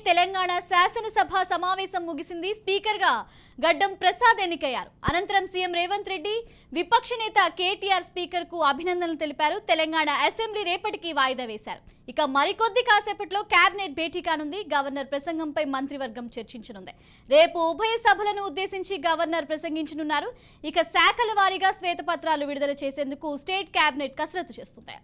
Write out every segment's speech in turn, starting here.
తెలంగాణ శాసనసభ సమావేశం ముగిసింది. స్పీకర్ గా గడ్డం ప్రసాద్ ఎన్నికయ్యారు. అనంతరం సీఎం రేవంత్ రెడ్డి విపక్ష నేత కేటీఆర్ స్పీకర్ కు అభినందనలు తెలిపారు. తెలంగాణ అసెంబ్లీ రేపటికి వాయిదా వేశారు. ఇక మరికొద్ది కాసేపట్లో కేబినెట్ భేటీ కానుంది. గవర్నర్ ప్రసంగంపై మంత్రివర్గం చర్చించనుంది. రేపు ఉభయ సభలను ఉద్దేశించి గవర్నర్ ప్రసంగించనున్నారు. ఇక శాఖల వారీగా శ్వేతపత్రాలు విడుదల చేసేందుకు స్టేట్ కేబినెట్ కసరత్తు చేస్తుంది.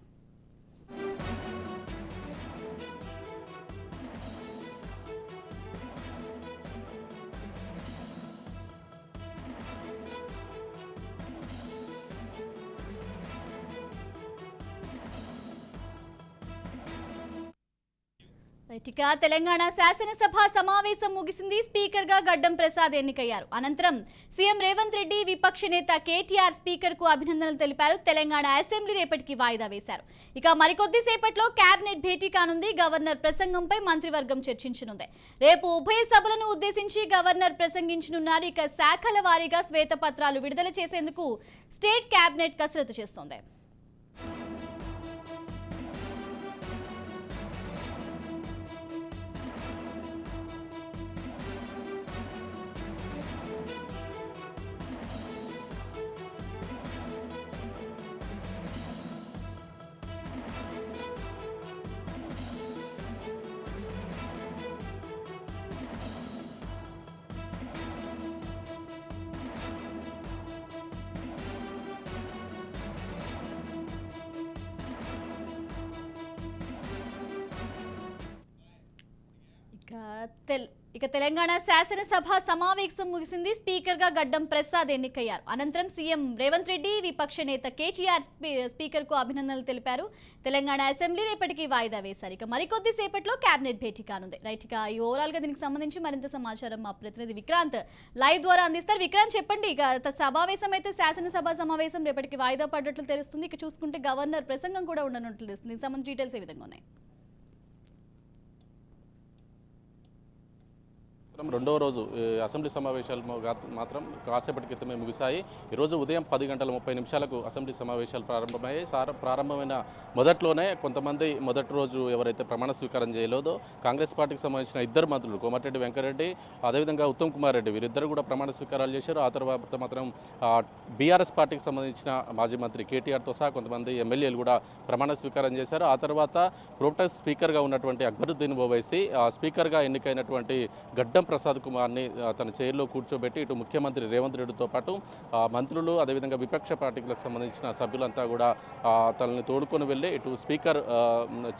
ఇక తెలంగాణ శాసనసభ సమావేశం ముగిసింది. స్పీకర్ గా గడ్డం ప్రసాద్ ఎన్నికయ్యారు. అనంతరం సీఎం రేవంత్ రెడ్డి విపక్ష నేత కేటీఆర్ స్పీకర్ కు అభినందనలు తెలిపారు. తెలంగాణ అసెంబ్లీ రేపటికి వాయిదా వేశారు. ఇక మరికొద్దిసేపట్లో కేబినెట్ భేటీ కానుంది. గవర్నర్ ప్రసంగంపై మంత్రివర్గం చర్చించనుంది. రేపు ఉభయ సభలను ఉద్దేశించి గవర్నర్ ప్రసంగించనున్నారు. ఇక శాఖల వారీగా శ్వేతపత్రాలు విడుదల చేసేందుకు స్టేట్ కేబినెట్ కసరత్తు చేస్తోంది. ఇక తెలంగాణ శాసనసభ సమావేశం ముగిసింది. స్పీకర్ గా గడ్డం ప్రసాద్ ఎన్నికయ్యారు. అనంతరం సీఎం రేవంత్ రెడ్డి విపక్ష నేత కేటీఆర్ స్పీకర్ కు అభినందనలు తెలిపారు. తెలంగాణ అసెంబ్లీ రేపటికి వాయిదా వేశారు. ఇక మరికొద్ది సేపట్లో కేబినెట్ భేటీ కానుంది. రైట్, ఇక ఈ ఓవరాల్ గా దీనికి సంబంధించి మరింత సమాచారం మా ప్రతినిధి విక్రాంత్ లైవ్ ద్వారా అందిస్తారు. విక్రాంత్, చెప్పండి. ఇక సమావేశం అయితే శాసనసభ సమావేశం రేపటికి వాయిదా పడ్డట్లు తెలుస్తుంది. ఇక చూసుకుంటే గవర్నర్ ప్రసంగం కూడా ఉండనున్నట్లు తెలుస్తుంది. దీనికి సంబంధించి డీటెయిల్స్ ఏ విధంగా ఉన్నాయి? రెండవ రోజు అసెంబ్లీ సమావేశాలు మాత్రం కాసేపటి క్రితమే ముగిశాయి. ఈరోజు ఉదయం 10:30 అసెంబ్లీ సమావేశాలు ప్రారంభమయ్యాయి. ప్రారంభమైన మొదట్లోనే కొంతమంది మొదటి రోజు ఎవరైతే ప్రమాణ స్వీకారం చేయలేదో కాంగ్రెస్ పార్టీకి సంబంధించిన ఇద్దరు మంత్రులు కోమటిరెడ్డి వెంకరెడ్డి, అదేవిధంగా ఉత్తమ్ కుమార్ రెడ్డి, వీరిద్దరు కూడా ప్రమాణ స్వీకారాలు చేశారు. ఆ తర్వాత మాత్రం బీఆర్ఎస్ పార్టీకి సంబంధించిన మాజీ మంత్రి కేటీఆర్తో సహా కొంతమంది ఎమ్మెల్యేలు కూడా ప్రమాణ స్వీకారం చేశారు. ఆ తర్వాత ప్రోటెం స్పీకర్గా ఉన్నటువంటి అక్బరుద్దీన్ ఓవైసీ స్పీకర్గా ఎన్నికైనటువంటి గడ్డం ప్రసాద్ కుమార్ని తన చైర్లో కూర్చోబెట్టి ఇటు ముఖ్యమంత్రి రేవంత్ రెడ్డితో పాటు మంత్రులు, అదేవిధంగా విపక్ష పార్టీలకు సంబంధించిన సభ్యులంతా కూడా తనని తోడుకొని వెళ్ళి ఇటు స్పీకర్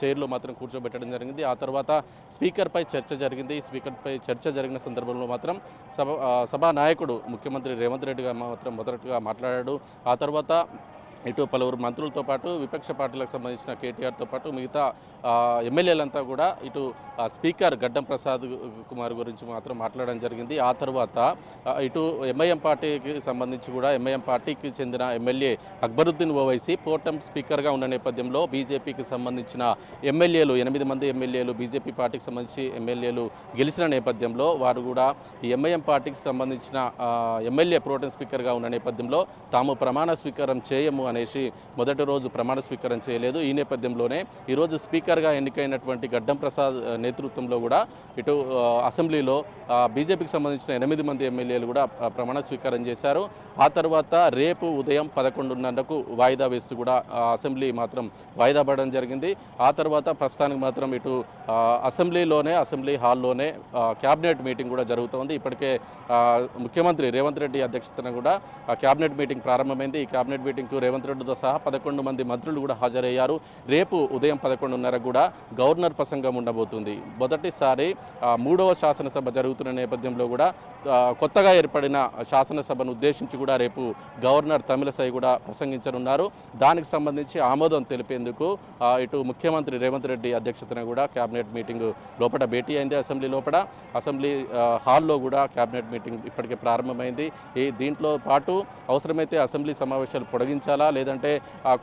చైర్లో మాత్రం కూర్చోబెట్టడం జరిగింది. ఆ తర్వాత స్పీకర్పై చర్చ జరిగింది. స్పీకర్పై చర్చ జరిగిన సందర్భంలో మాత్రం సభా నాయకుడు ముఖ్యమంత్రి రేవంత్ రెడ్డిగా మాత్రం మొదటగా మాట్లాడాడు. ఆ తర్వాత ఇటు పలువురు మంత్రులతో పాటు విపక్ష పార్టీలకు సంబంధించిన కేటీఆర్తో పాటు మిగతా ఎమ్మెల్యేలంతా కూడా ఇటు స్పీకర్ గడ్డం ప్రసాద్ కుమార్ గురించి మాత్రం మాట్లాడడం జరిగింది. ఆ తర్వాత ఇటు ఎంఐఎం పార్టీకి సంబంధించి కూడా ఎంఐఎం పార్టీకి చెందిన ఎమ్మెల్యే అక్బరుద్దీన్ ఓవైసీ ప్రోటెం స్పీకర్గా ఉన్న నేపథ్యంలో బీజేపీకి సంబంధించిన ఎమ్మెల్యేలు 8 మంది ఎమ్మెల్యేలు బీజేపీ పార్టీకి సంబంధించి ఎమ్మెల్యేలు గెలిచిన నేపథ్యంలో వారు కూడా ఈ ఎంఐఎం పార్టీకి సంబంధించిన ఎమ్మెల్యే ప్రోటెం స్పీకర్గా ఉన్న నేపథ్యంలో తాము ప్రమాణ స్వీకారం చేయము అనేసి మొదటి రోజు ప్రమాణ స్వీకారం చేయలేదు. ఈ నేపథ్యంలోనే ఈరోజు స్పీకర్గా ఎన్నికైనటువంటి గడ్డం ప్రసాద్ నేతృత్వంలో కూడా ఇటు అసెంబ్లీలో బీజేపీకి సంబంధించిన 8 మంది ఎమ్మెల్యేలు కూడా ప్రమాణ స్వీకారం చేశారు. ఆ తర్వాత రేపు ఉదయం 11:30 వాయిదా వేస్తూ కూడా అసెంబ్లీ మాత్రం వాయిదా పడడం జరిగింది. ఆ తర్వాత ప్రస్తుతానికి మాత్రం ఇటు అసెంబ్లీ హాల్లోనే క్యాబినెట్ మీటింగ్ కూడా జరుగుతోంది. ఇప్పటికే ముఖ్యమంత్రి రేవంత్ రెడ్డి అధ్యక్షతన కూడా క్యాబినెట్ మీటింగ్ ప్రారంభమైంది. ఈ క్యాబినెట్ మీటింగ్కు రేవంత్ రెడ్డితో సహా 11 మంది మంత్రులు కూడా హాజరయ్యారు. రేపు ఉదయం 11:30 కూడా గవర్నర్ ప్రసంగం ఉండబోతుంది. మొదటిసారి 3వ శాసనసభ జరుగుతున్న నేపథ్యంలో కూడా కొత్తగా ఏర్పడిన శాసనసభను ఉద్దేశించి కూడా రేపు గవర్నర్ తమిళసై కూడా ప్రసంగించనున్నారు. దానికి సంబంధించి ఆమోదం తెలిపేందుకు ఇటు ముఖ్యమంత్రి రేవంత్ రెడ్డి అధ్యక్షతన కూడా క్యాబినెట్ మీటింగ్ లోపల భేటీ అయింది. అసెంబ్లీ హాల్లో కూడా క్యాబినెట్ మీటింగ్ ఇప్పటికే ప్రారంభమైంది. దీంట్లో పాటు అవసరమైతే అసెంబ్లీ సమావేశాలు పొడిగించాలా, లేదంటే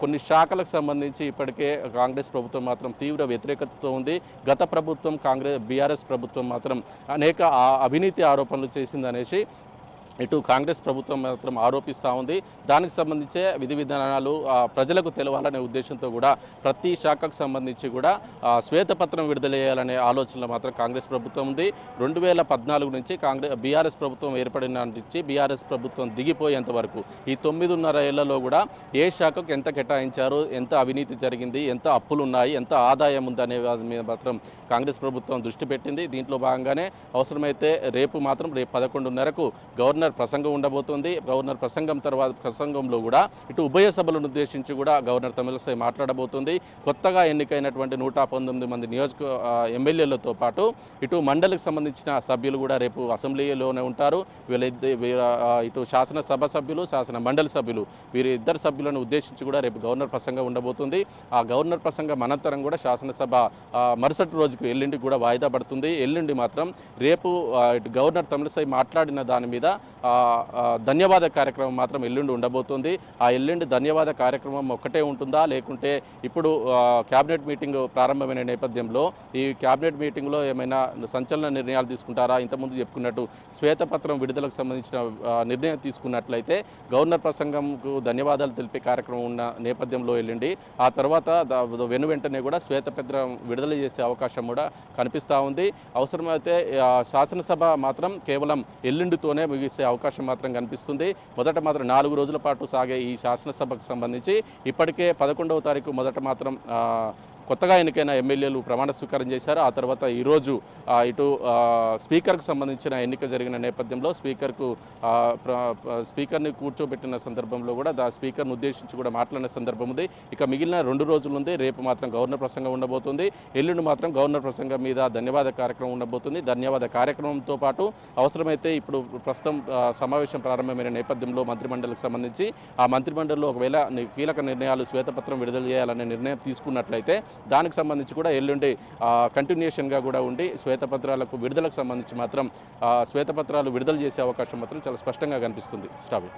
కొన్ని శాఖలకు సంబంధించి ఇప్పటికే కాంగ్రెస్ ప్రభుత్వం మాత్రం తీవ్ర వ్యతిరేకతతో ఉంది. గత ప్రభుత్వం బీఆర్ఎస్ ప్రభుత్వం మాత్రం అనేక అవినీతి ఆరోపణలు చేసిందనేసి ఇటు కాంగ్రెస్ ప్రభుత్వం మాత్రం ఆరోపిస్తూ ఉంది. దానికి సంబంధించే విధి విధానాలు ప్రజలకు తెలవాలనే ఉద్దేశంతో కూడా ప్రతి శాఖకు సంబంధించి కూడా శ్వేతపత్రం విడుదల చేయాలనే ఆలోచనలో మాత్రం కాంగ్రెస్ ప్రభుత్వం ఉంది. 2014 నుంచి బీఆర్ఎస్ ప్రభుత్వం ఏర్పడిన నుంచి బీఆర్ఎస్ ప్రభుత్వం దిగిపోయేంత వరకు ఈ 9.5 ఏళ్లలో కూడా ఏ శాఖకు ఎంత కేటాయించారు, ఎంత అవినీతి జరిగింది, ఎంత అప్పులు ఉన్నాయి, ఎంత ఆదాయం ఉందనే దాని మీద మాత్రం కాంగ్రెస్ ప్రభుత్వం దృష్టి పెట్టింది. దీంట్లో భాగంగానే అవసరమైతే రేపు 11:30కు గవర్నర్ ప్రసంగం ఉండబోతుంది. గవర్నర్ ప్రసంగంలో కూడా ఇటు ఉభయ సభలను ఉద్దేశించి కూడా గవర్నర్ తమిళసై మాట్లాడబోతుంది. కొత్తగా ఎన్నికైనటువంటి 119 మంది ఎమ్మెల్యేలతో పాటు ఇటు మండలికి సంబంధించిన సభ్యులు కూడా రేపు అసెంబ్లీలోనే ఉంటారు. ఇటు శాసనసభ సభ్యులు, శాసన మండలి సభ్యులు వీరిద్దరు సభ్యులను ఉద్దేశించి కూడా రేపు గవర్నర్ ప్రసంగం ఉండబోతుంది. ఆ గవర్నర్ ప్రసంగం అనంతరం కూడా శాసనసభ మరుసటి రోజుకు ఎల్లుండి కూడా వాయిదా పడుతుంది. ఎల్లుండి మాత్రం రేపు ఇటు గవర్నర్ తమిళసై మాట్లాడిన దాని మీద ధన్యవాద కార్యక్రమం మాత్రం ఎల్లుండి ఉండబోతుంది. ఆ ఎల్లుండి ధన్యవాద కార్యక్రమం ఒక్కటే ఉంటుందా, లేకుంటే ఇప్పుడు క్యాబినెట్ మీటింగ్ ప్రారంభమైన నేపథ్యంలో ఈ క్యాబినెట్ మీటింగ్లో ఏమైనా సంచలన నిర్ణయాలు తీసుకుంటారా? ఇంతకుముందు చెప్పుకున్నట్టు శ్వేతపత్రం విడుదలకు సంబంధించిన నిర్ణయం తీసుకున్నట్లయితే గవర్నర్ ప్రసంగంకు ధన్యవాదాలు తెలిపే కార్యక్రమం ఉన్న నేపథ్యంలో ఎల్లుండి ఆ తర్వాత వెంటనే కూడా శ్వేతపత్రం విడుదల చేసే అవకాశం కూడా కనిపిస్తూ ఉంది. అవసరమైతే శాసనసభ మాత్రం కేవలం ఎల్లుండితోనే ముగిసే అవకాశం మాత్రం కనిపిస్తుంది. మొదట మాత్రం 4 రోజుల పాటు సాగే ఈ శాసనసభకు సంబంధించి ఇప్పటికే 11వ తారీఖు మొదట మాత్రం కొత్తగా ఎన్నికైన ఎమ్మెల్యేలు ప్రమాణ స్వీకారం చేశారు. ఆ తర్వాత ఈరోజు ఇటు స్పీకర్కు సంబంధించిన ఎన్నిక జరిగిన నేపథ్యంలో స్పీకర్ని కూర్చోబెట్టిన సందర్భంలో కూడా స్పీకర్ను ఉద్దేశించి కూడా మాట్లాడిన సందర్భం ఉంది. ఇక మిగిలిన 2 రోజులు ఉంది. రేపు మాత్రం గవర్నర్ ప్రసంగం ఉండబోతుంది. ఎల్లుండి మాత్రం గవర్నర్ ప్రసంగం మీద ధన్యవాద కార్యక్రమం ఉండబోతుంది. ధన్యవాద కార్యక్రమంతో పాటు అవసరమైతే ఇప్పుడు ప్రస్తుతం సమావేశం ప్రారంభమైన నేపథ్యంలో మంత్రిమండలికి సంబంధించి ఆ మంత్రిమండలిలో ఒకవేళ కీలక నిర్ణయాలు శ్వేతపత్రం విడుదల చేయాలనే నిర్ణయం తీసుకున్నట్లయితే దానికి సంబంధించి కూడా ఎల్లుండి కంటిన్యూషన్గా కూడా ఉండి శ్వేతపత్రాలకు విడుదలకు సంబంధించి మాత్రం శ్వేతపత్రాలు విడుదల చేసే అవకాశం మాత్రం చాలా స్పష్టంగా కనిపిస్తుంది. స్టాబిల్.